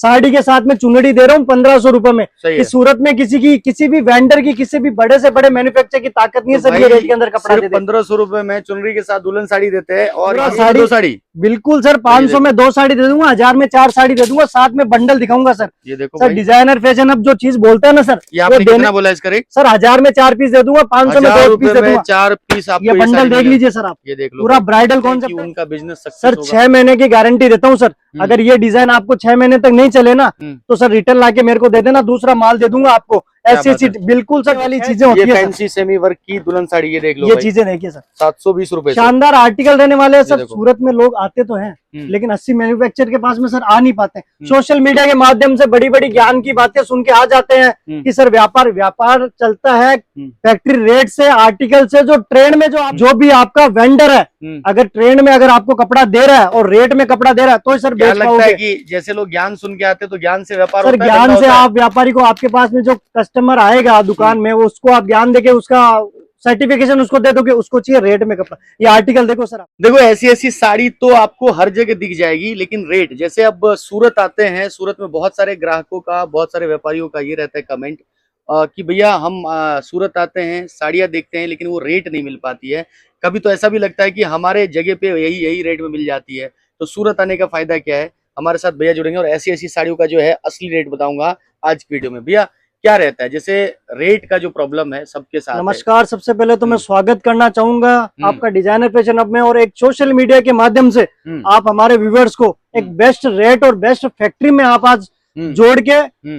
साड़ी के साथ में चुनरी दे रहा हूँ 1500 रुपए में। कि सूरत में किसी भी वेंडर की, किसी भी बड़े से बड़े मैन्युफैक्चर की ताकत नहीं है सर ये रेट के अंदर कपड़ा देते। 1500 रुपए में चुनरी के साथ दुल्हन साड़ी देते हैं और साड़ी, दो साड़ी बिल्कुल सर 500 में 2 साड़ी दे दूंगा, 1000 में 4 साड़ी दे दूंगा, साथ में बंडल दिखाऊंगा सर। ये देखो सर डिजाइनर फैशन अब जो चीज बोलते हैं ना सर, ये आपने कितना बोला इसका रेट? सर 1000 में 4 पीस दे दूंगा, 500 में 2 पीस दे दूंगा, 4 पीस आपको ये बंडल देख लीजिए सर आप। ये देख लो पूरा ब्राइडल कॉन्सेप्ट उनका बिजनेस सर 6 महीने की गारंटी देता हूँ सर। अगर ये डिजाइन आपको 6 महीने तक नहीं चले ना तो सर रिटर्न लाके मेरे को दे देना, दूसरा माल दे दूंगा आपको। ऐसी बिल्कुल सर वाली चीजें होती है। फैंसी सेमी वर्क की दुल्हन साड़ी ये देख लो, ये चीजें देखिए सर 720 रुपए। शानदार आर्टिकल रहने वाले हैं सर। सूरत में लोग आते तो हैं लेकिन 80 मैन्युफैक्चर के पास में सर आ नहीं पाते। सोशल मीडिया के माध्यम से बड़ी बड़ी ज्ञान की बातें सुन के आ जाते हैं कि सर व्यापार चलता है फैक्ट्री रेट से, आर्टिकल से। जो ट्रेंड में जो भी आपका वेंडर है, अगर ट्रेंड में अगर आपको कपड़ा दे रहा है और रेट में कपड़ा दे रहा है तो सर क्या लगता है कि जैसे लोग ज्ञान सुन के आते तो ज्ञान से व्यापार सर ज्ञान से आप व्यापारी को, आपके पास में जो कस्टमर आएगा दुकान में, वो उसको आप ज्ञान देके उसका सर्टिफिकेशन उसको दे दोगे, उसको चाहिए रेट में कपड़ा। ये आर्टिकल देखो सर, देखो ऐसी साड़ी तो आपको हर जगह दिख जाएगी, लेकिन रेट जैसे अब सूरत आते हैं, सूरत में बहुत सारे ग्राहकों का, बहुत सारे व्यापारियों का ये रहता है कमेंट कि भैया हम सूरत आते हैं, साड़ियाँ देखते हैं लेकिन वो रेट नहीं मिल पाती है। कभी तो ऐसा भी लगता है कि हमारे जगह पे यही रेट में मिल जाती है, तो सूरत आने का फायदा क्या है। हमारे साथ भैया जुड़ेंगे और ऐसी साड़ियों का जो है असली रेट बताऊंगा आज की वीडियो में। भैया क्या रहता है जैसे रेट का जो प्रॉब्लम है सबके साथ? नमस्कार, सबसे पहले तो मैं स्वागत करना चाहूंगा आपका डिजाइनर फैशन हब में, और एक सोशल मीडिया के माध्यम से आप हमारे व्यूवर्स को एक बेस्ट रेट और बेस्ट फैक्ट्री में आप आज जोड़ के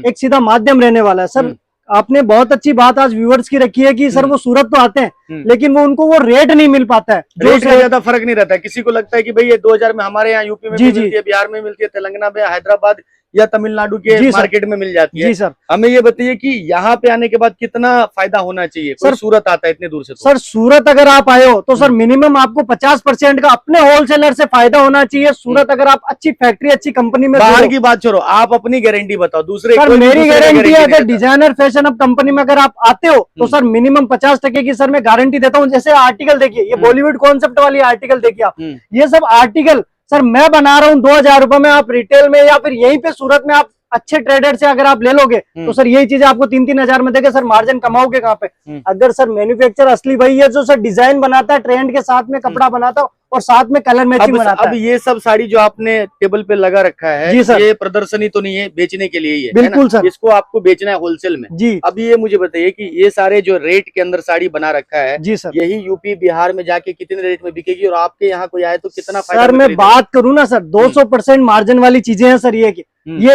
एक सीधा माध्यम रहने वाला है सर। आपने बहुत अच्छी बात आज व्यूअर्स की रखी है कि सर वो सूरत तो आते हैं लेकिन वो उनको वो रेट नहीं मिल पाता है। रेट का ज्यादा फर्क नहीं रहता है। किसी को लगता है कि भाई ये 2000 में हमारे यहाँ यूपी में मिलती है, बिहार में मिलती है, तेलंगाना में, हैदराबाद या तमिलनाडु के मार्केट में मिल जाती है। जी सर, हमें ये बताइए कि यहाँ पे आने के बाद कितना फायदा होना चाहिए? सर सूरत आता है इतने दूर से तो। सर सूरत अगर आप आए हो तो सर मिनिमम आपको 50% का अपने होलसेलर से फायदा होना चाहिए। सूरत अगर आप अच्छी फैक्ट्री, अच्छी कंपनी में, बाहर की बात छोड़ो, आप अपनी गारंटी बताओ। दूसरे सर मेरी गारंटी है अगर डिजाइनर फैशन हब कंपनी में अगर आप आते हो तो सर मिनिमम 50% की सर मैं गारंटी देता हूँ। जैसे आर्टिकल देखिए, ये बॉलीवुड कॉन्सेप्ट वाली आर्टिकल देखिए आप, ये सब आर्टिकल सर मैं बना रहा हूँ 2000 रुपए में। आप रिटेल में या फिर यहीं पे सूरत में आप अच्छे ट्रेडर से अगर आप ले लोगे तो सर यही चीजें आपको 3-3 हजार में देके सर मार्जिन कमाओगे कहाँ पे? अगर सर मैन्युफैक्चर असली वही है जो सर डिजाइन बनाता है, ट्रेंड के साथ में कपड़ा बनाता है और साथ में कलर मैचिंग बनाता है। अब ये सब साड़ी जो आपने टेबल पे लगा रखा है, जी सर, ये प्रदर्शनी तो नहीं है, बेचने के लिए ही है? बिल्कुल सर, इसको आपको बेचना है होलसेल में। जी। अब ये मुझे बताइए कि ये सारे जो रेट के अंदर साड़ी बना रखा है, जी सर, यही यूपी बिहार में जाके कितने रेट में बिकेगी और आपके यहाँ कोई आए तो कितना फायदा? सर मैं बात करूँ ना सर 200% मार्जिन वाली चीजें हैं सर। ये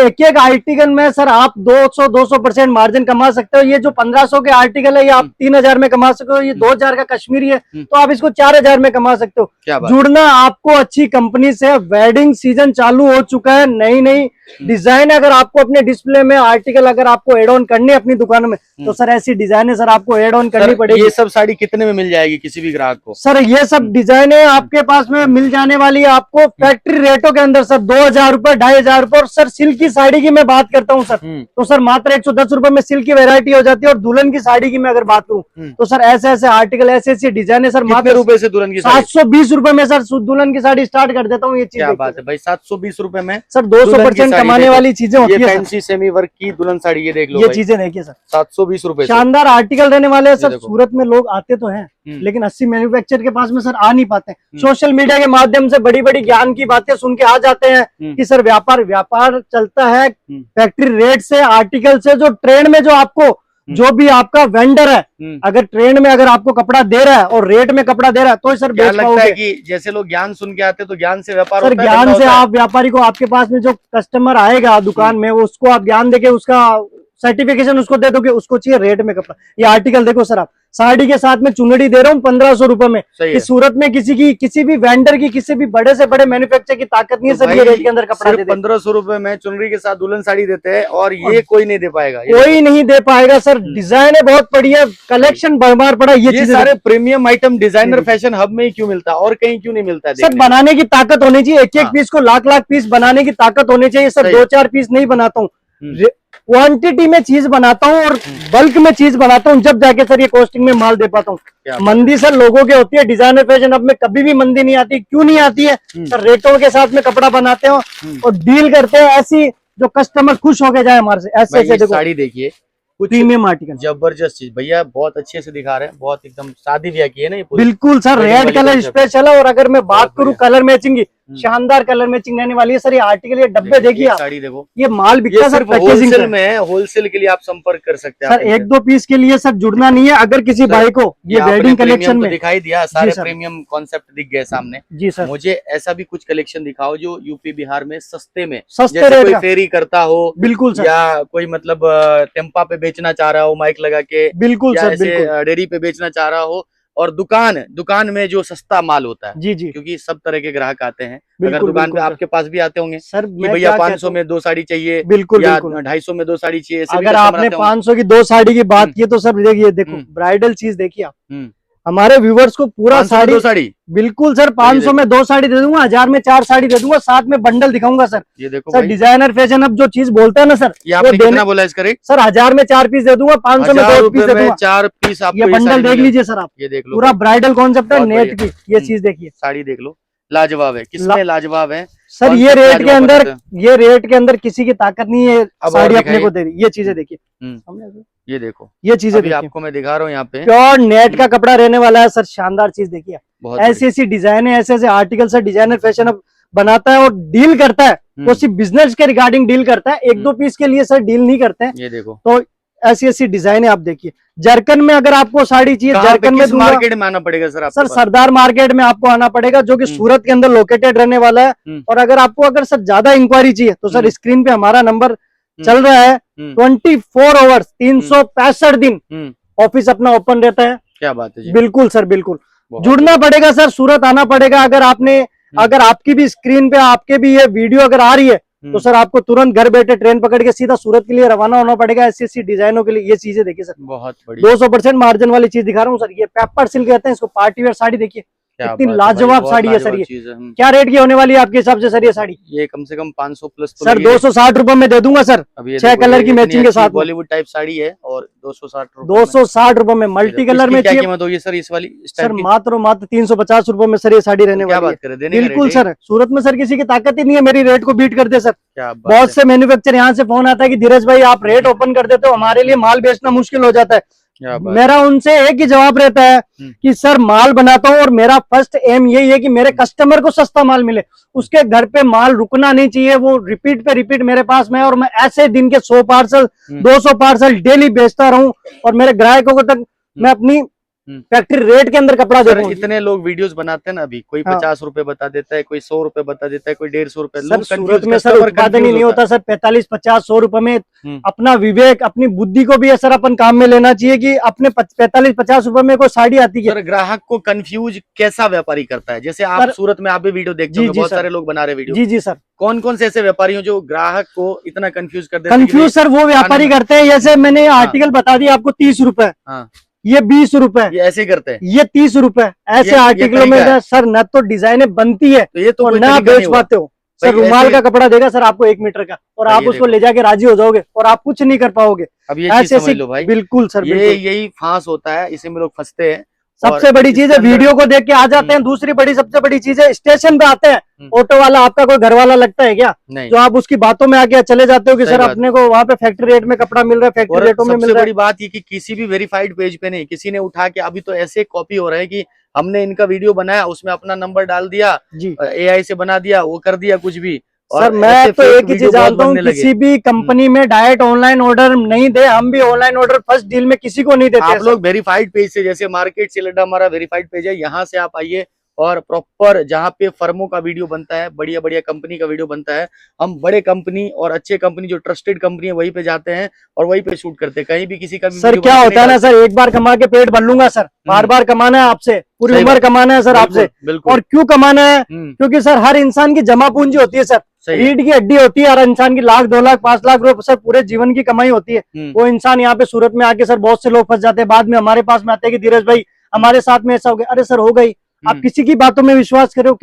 एक आर्टिकल में सर आप 200% मार्जिन कमा सकते हो। ये जो 1500 के आर्टिकल है ये आप 3000 में कमा सकते हो। ये 2000 का कश्मीरी है तो आप इसको 4000 में कमा सकते हो। जुड़ना आपको अच्छी कंपनी से। वेडिंग सीजन चालू हो चुका है, नई डिजाइन अगर आपको अपने डिस्प्ले में आर्टिकल अगर आपको एड ऑन करनी है अपनी दुकान में तो सर ऐसी डिजाइन सर आपको एड ऑन करनी पड़ेगी। ये सब साड़ी कितने में मिल जाएगी किसी भी ग्राहक को? सर ये सब डिजाइने आपके पास में मिल जाने वाली है आपको फैक्ट्री रेटों के अंदर सर 2000 रुपए, 2500 रुपए। और सर सिल्क की साड़ी की मैं बात करता हूँ सर तो सर मात्र 110 रुपए में सिल्क की वेरायटी हो जाती है। और दुल्हन की साड़ी की मैं अगर बात करूँ तो सर ऐसे आर्टिकल, ऐसी डिजाइन है सर मात्र रुपए से दुल्हन की 720 रुपए में सर दुल्हन की साड़ी स्टार्ट कर देता हूँ। ये चीज क्या बात है भाई, 720 रुपए में सर 200% कमाने वाली चीजें होती है। फैंसी सेमी वर्क की दुल्हन साड़ी ये देख लो, ये चीजें देखिए सर 720 रुपए। शानदार आर्टिकल रहने वाले हैं सर। सूरत में लोग आते तो हैं लेकिन 80 मैन्युफैक्चर के पास में सर आ नहीं पाते। सोशल मीडिया के माध्यम से बड़ी बड़ी ज्ञान की बातें सुन के आ जाते हैं कि सर व्यापार चलता है फैक्ट्री रेट से, आर्टिकल से। जो ट्रेंड में जो आपको जो भी आपका वेंडर है, अगर ट्रेंड में अगर आपको कपड़ा दे रहा है और रेट में कपड़ा दे रहा है तो सर क्या लगता है कि जैसे लोग ज्ञान सुन के आते तो ज्ञान से व्यापार सर ज्ञान से आप व्यापारी को, आपके पास में जो कस्टमर आएगा दुकान में, उसको आप ज्ञान देके उसका सर्टिफिकेशन उसको दे दोगे, उसको चाहिए रेट में कपड़ा। ये आर्टिकल देखो सर, आप साड़ी के साथ में चुनरी दे रहा हूँ 1500 रुपए में। कि सूरत में किसी भी वेंडर की, किसी भी बड़े से बड़े मैन्युफैक्चर की ताकत नहीं है सर ये रेट के अंदर कपड़ा देते। 1500 रुपए में चुनरी के साथ दुल्हन साड़ी देते हैं और ये कोई नहीं दे पाएगा, कोई नहीं दे पाएगा सर। डिजाइन है बहुत बढ़िया, कलेक्शन भरमार पड़ा। ये सारे premium item designer fashion hub में ही क्यों मिलता है और कहीं क्यों नहीं मिलता है? सर बनाने की ताकत होनी चाहिए, एक पीस को लाख पीस बनाने की ताकत होनी चाहिए सर। 2-4 पीस नहीं बनाता हूँ, क्वांटिटी में चीज बनाता हूँ और बल्क में चीज बनाता हूँ, जब जाके सर ये कॉस्टिंग में माल दे पाता हूँ। मंदी सर लोगों के होती है, डिजाइनर फैशन हब में कभी भी मंदी नहीं आती। क्यों नहीं आती है सर? रेटों के साथ में कपड़ा बनाते हो और डील करते हैं। ऐसी जो कस्टमर खुश होके जाए हमारे से, ऐसे भाई ऐसे ये देखो साड़ी देखिए, कुछ प्रीमियम आर्टिकल। जबरदस्त चीज भैया, बहुत अच्छे से दिखा रहे हैं, बहुत एकदम शादी ब्याह की है ना ये पूरी। बिल्कुल सर, wedding रेड वाली कलर concept। स्पेशल है। और अगर मैं बात बहुत करूं बढ़िया। कलर मैचिंग की, हम्म। शानदार कलर मैचिंग रहने वाली है सर ये आर्टिकल। ये डब्बे देखिए एक आप, साड़ी देखो, ये माल बिकता ये है सर सिर्फ पैकेजिंग होलसेल से। में है, होलसेल के लिए आप संपर्क कर सकते हैं सर आप इनसे। एक दो पीस के लिए सर जुड़ना नहीं है। अगर किसी सर, भाई को ये आपने वेडिंग प्रीमियम कलेक्शन तो में, दिखाई दिया, सारे सर। प्रीमियम कॉन्सेप्ट दिख गए सामने। जी सर, मुझे ऐसा भी कुछ कलेक्शन दिखाओ जो यूपी बिहार में सस्ते में, सस्ते जैसे रेट कोई का। फेरी करता हो, बिल्कुल सर, या कोई मतलब टेम्पा पे बेचना चाह रहा हो माइक लगा के, बिल्कुल या सर, ऐसे बिल्कुल। डेयरी पे बेचना चाह रहा हो, और दुकान में जो सस्ता माल होता है, जी जी, क्योंकि सब तरह के ग्राहक आते हैं। अगर बिल्कुल दुकान पे बिल्कुल सर। आपके पास भी आते होंगे सर कि मैं भैया क्या 500 कहता हूँ, में 2 साड़ी चाहिए, बिल्कुल या बिल्कुल। 250 में 2 साड़ी चाहिए, ऐसे भी अगर कस्टमर आपने आते होंगे। 500 की 2 साड़ी की बात हम्म, की तो सर देखिए, देखो हम्म, ब्राइडल चीज देखिए आप। हम्म। हमारे व्यूवर्स को पूरा 500 में साड़ी, 2 साड़ी, बिल्कुल सर, भाई 500 में 2 साड़ी दे दूंगा, 1000 में 4 साड़ी दे दूंगा, साथ में बंडल दिखाऊंगा सर। ये देखो सर भाई, डिजाइनर फैशन अब जो चीज बोलता है ना सर, ये वो आपने देने। कितना बोला इसका रेट? सर 1000 में 4 पीस दे दूंगा, 500 में 1000 2 पीस रुपए दे में दूंगा। 4 पीस ये आपको ये बंडल साड़ी देख मिलेगा। लीजिए सर आप, ये देख लो पूरा भाई, ब्राइडल कॉन्सेप्ट है बहुत नेट बढ़िया। की। ये चीज देखिए साड़ी देख लो, लाजवाब है, किसमें ला- लाजवाब है। सर, ये कॉन्सेप्ट रेट के लाजवाब अंदर, बताते हैं। ये रेट के अंदर किसी की ताकत नहीं है अब और साड़ी अपने दिखाइए। को दे रही। ये चीजें देखिए हम्म, सामने, ये देखो, ये चीजें अभी देखिए, आपको मैं दिखा रहा हूँ यहाँ पे। प्योर नेट का हम्म, कपड़ा रहने वाला है सर। शानदार चीज देखिए, बहुत ऐसी बढ़िया। ऐसी डिजाइन है, ऐसे ऐसे आर्टिकल सर डिजाइनर फैशन अब बनाता है और डील करता है। वो सिर्फ बिजनेस के रिगार्डिंग डील करता है, एक दो पीस के लिए सर डील नहीं करते हैं। ये देखो, तो ऐसी ऐसी डिजाइन है आप देखिए। जरकन में अगर आपको साड़ी चाहिए, कहाँ पे, जरकन में किस दूंगा मार्केट में आना पड़ेगा सर आपके सर। पास? सरदार मार्केट में आपको आना पड़ेगा, जो कि सूरत के अंदर लोकेटेड रहने वाला है। हम्म, और अगर आपको अगर सर ज्यादा इंक्वायरी चाहिए तो सर स्क्रीन पे हमारा नंबर चल रहा है। 24 आवर्स 365 दिन ऑफिस अपना ओपन रहता है। क्या बात है जी, बिल्कुल सर, बिल्कुल। बहुत जुड़ना पड़ेगा सर, सूरत आना पड़ेगा। अगर आपने, अगर आपकी भी स्क्रीन पे आपके भी ये वीडियो अगर आ रही है तो सर आपको तुरंत घर बैठे ट्रेन पकड़ के सीधा सूरत के लिए रवाना होना पड़ेगा। ऐसी ऐसी डिजाइनों के लिए ये चीजें देखिए सर, बहुत बढ़िया। 200% मार्जिन वाली चीज दिखा रहा हूँ सर। ये पेपर सिल्क कहते हैं इसको, पार्टी वेयर साड़ी देखिए, क्या इतनी बात है भाई, लाजवाब बहुत साड़ी है सर। लाजवाब ये चीज है। क्या रेट की होने वाली है आपके हिसाब से सर ये साड़ी? ये कम से कम 500 प्लस तो सर लगी है। 260 रुपए में दे दूंगा सर, अब ये 6 देखो, कलर ये की इतनी मैचिंग के अच्छी साथ में। बॉलीवुड टाइप साड़ी है और 260 रुपए में। 260 रुपए में मल्टी कलर में क्या चाहिए कीमत होगी सर इस वाली, इस सर? टाइप की? मात्र और मात्र 350 रुपए में सर ये साड़ी रहने क्या वाली है। बात करें, देने का बिल्कुल रेट है? सर, सूरत में सर किसी की ताकत ही नहीं है मेरी रेट को बीट कर दे सर। क्या बात बहुत है। से मैन्युफैक्चर यहाँ से फोन आता है कि धीरज भाई आप रेट ओपन कर देते हो, हमारे लिए माल बेचना मुश्किल हो जाता है। क्या बात मेरा उनसे एक ही जवाब रहता है कि सर माल बनाता हूँ और मेरा फर्स्ट एम यही है कि मेरे कस्टमर को सस्ता माल मिले। उसके घर पे माल रुकना नहीं चाहिए, वो रिपीट पे रिपीट मेरे पास में, और मैं ऐसे दिन के 100 पार्सल 200 पार्सल डेली बेचता रहूं और मेरे ग्राहकों को तक मैं अपनी फैक्ट्री रेट के अंदर कपड़ा सर देखूं। इतने लोग वीडियोस बनाते हैं ना, अभी कोई हाँ। 50 रुपए बता देता है, कोई 100 रुपए बता देता है, कोई 150 रुपए। सर लोग सूरत में सर कस्टमर उत्पादन ही नहीं होता सर 45 50 100 रुपए में। अपना विवेक, अपनी बुद्धि को भी सर अपन काम में लेना चाहिए कि अपने 45 50 रुपए में कोई साड़ी आती है। सर ग्राहक को कंफ्यूज कैसा व्यापारी करता है? जैसे आप सूरत में आप भी वीडियो देखते होंगे, बहुत सारे लोग बना रहे वीडियो। जी जी सर। कौन कौन से ऐसे व्यापारी हो जो ग्राहक को इतना कंफ्यूज कर देते हैं? कंफ्यूज सर वो व्यापारी करते हैं, जैसे मैंने आर्टिकल बता दिया आपको 30 रुपए, ये 20 रुपए, ये ऐसे ही करते हैं, ये 30 रुपए। ऐसे आर्टिकलों में सर न तो डिजाइनें बनती है तो ये तो और न बेच पाते हो सर। रुमाल का कपड़ा देगा सर आपको 1 मीटर का, और आप उसको ले जाके राजी हो जाओगे और आप कुछ नहीं कर पाओगे। अब ये चीज समझ लो भाई। बिल्कुल सर, ये यही फांस होता है, इसी में लोग फंसते हैं। सबसे बड़ी चीज है वीडियो को देख के आ जाते हैं। दूसरी बड़ी सबसे बड़ी चीज है स्टेशन पे आते हैं, ऑटो वाला आपका कोई घर वाला लगता है क्या जो आप उसकी बातों में आके चले जाते हो कि सर अपने को वहाँ पे फैक्ट्री रेट में कपड़ा मिल रहा है, फैक्ट्री रेटों में मिल रहा है। सबसे बड़ी बात ये कि किसी भी वेरीफाइड पेज पे नहीं, किसी ने उठा के, अभी तो ऐसे कॉपी हो रहे हैं कि हमने इनका वीडियो बनाया, उसमें अपना नंबर डाल दिया, AI से बना दिया, वो कर दिया कुछ भी। सर मैं तो एक ही चीज जानता हूँ, किसी भी कंपनी में डायरेक्ट ऑनलाइन ऑर्डर नहीं दे। हम भी ऑनलाइन ऑर्डर फर्स्ट डील में किसी को नहीं देते। आप लोग वेरीफाइड पेज से, जैसे मार्केट से लड्डा हमारा वेरीफाइड पेज है, यहाँ से आप आइए और प्रॉपर जहाँ पे फर्मों का वीडियो बनता है, बढ़िया बढ़िया कंपनी का वीडियो बनता है, हम बड़े कंपनी और अच्छे कंपनी जो ट्रस्टेड कंपनी है वहीं पे जाते हैं और वहीं पे शूट करते हैं। कहीं भी किसी का भी सर क्या होता है ना सर, एक बार कमा के पेट भर लूंगा सर, बार बार कमाना है आपसे, पूरी उम्र कमाना है सर आपसे। और क्यों कमाना है? क्योंकि सर हर इंसान की जमा पूंजी होती है सर, रीढ़ की हड्डी होती है हर इंसान की। 1 लाख 2 लाख 5 लाख रुपए सर पूरे जीवन की कमाई होती है। वो इंसान यहाँ पे सूरत में आके सर बहुत से लोग फंस जाते हैं, बाद में हमारे पास में आते हैं कि धीरज भाई हमारे साथ में ऐसा हो गया। अरे सर हो गई, आप किसी की बातों में विश्वास कर रहे हो,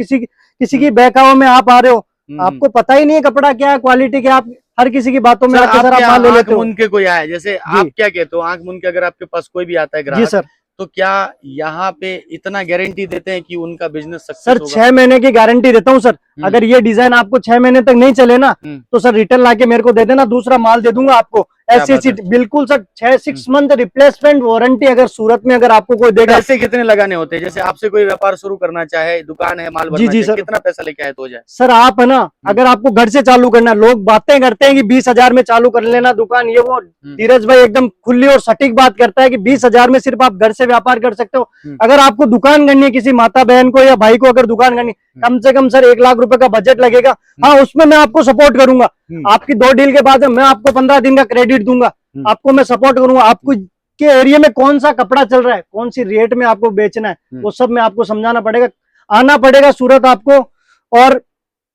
किसी की बहकावों में आप आ रहे हो, आपको पता ही नहीं है कपड़ा क्या है, क्वालिटी क्या। आप हर किसी की बातों में आके सर आप मान ले लेते हो। मुन के कोई आए, जैसे आप क्या कहते हो, आंख मुन के अगर आपके पास कोई भी आता है ग्राहक, तो क्या यहाँ पे इतना गारंटी देते हैं कि उनका बिजनेस सक्सेस सर होगा? 6 महीने की गारंटी देता हूँ सर। अगर ये डिजाइन आपको 6 महीने तक नहीं चले ना तो सर रिटर्न लाके मेरे को दे देना, दूसरा माल दे दूंगा आपको। ऐसी बात है? बिल्कुल सर 6 मंथ रिप्लेसमेंट वारंटी। अगर सूरत में अगर आपको कोई देगा, पैसे कितने लगाने होते हैं? जैसे आपसे कोई व्यापार शुरू करना चाहे, दुकान है, माल भरना जी चाहे, सर। कितना पैसा लेके आए तो हो जाए? सर आप है ना, अगर आपको घर से चालू करना है, लोग बातें करते हैं कि 20,000 में चालू कर लेना दुकान, ये वो। धीरज भाई एकदम खुली और सटीक बात करता है कि 20,000 में सिर्फ आप घर से व्यापार कर सकते हो। अगर आपको दुकान करनी है, किसी माता बहन को या भाई को अगर दुकान करनी, कम से कम सर 1 लाख रुपए का बजट लगेगा। हाँ, उसमें मैं आपको सपोर्ट करूंगा। आपकी 2 डील के बाद मैं आपको 15 दिन का क्रेडिट दूंगा, आपको मैं सपोर्ट करूंगा। आपको के एरिया में कौन सा कपड़ा चल रहा है, कौन सी रेट में आपको बेचना है, वो सब मैं आपको समझाना पड़ेगा। आना पड़ेगा सूरत आपको। और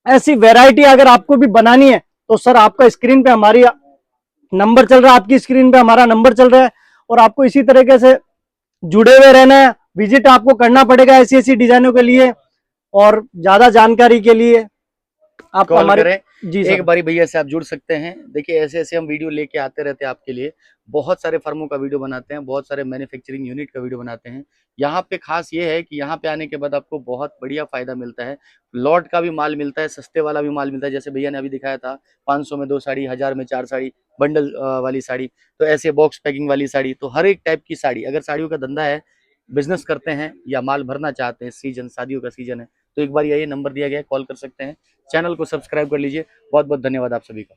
ऐसी वैरायटी अगर आपको भी बनानी है तो सर आपका स्क्रीन पे हमारी नंबर चल रहा है, आपकी स्क्रीन पे हमारा नंबर चल रहा है, और आपको इसी तरीके से जुड़े हुए रहना है। विजिट आपको करना पड़ेगा ऐसी ऐसी डिजाइनों के लिए, और ज्यादा जानकारी के लिए आप कॉल हमारे करें। जी एक सर। बारी भैया से आप जुड़ सकते हैं। देखिए ऐसे ऐसे हम वीडियो लेके आते रहते हैं आपके लिए। बहुत सारे फर्मों का वीडियो बनाते हैं, बहुत सारे मैन्युफैक्चरिंग यूनिट का वीडियो बनाते हैं। यहाँ पे खास ये है कि यहाँ पे आने के बाद आपको बहुत बढ़िया फायदा मिलता है। लॉट का भी माल मिलता है, सस्ते वाला भी माल मिलता है। जैसे भैया ने अभी दिखाया था 500 में 2 साड़ी, 1000 में 4 साड़ी, बंडल वाली साड़ी, तो ऐसे बॉक्स पैकिंग वाली साड़ी, तो हर एक टाइप की साड़ी। अगर साड़ियों का धंधा है, बिजनेस करते हैं या माल भरना चाहते हैं, सीजन शादियों का सीजन है, तो एक बार ये नंबर दिया गया है, कॉल कर सकते हैं। चैनल को सब्सक्राइब कर लीजिए। बहुत बहुत धन्यवाद आप सभी का।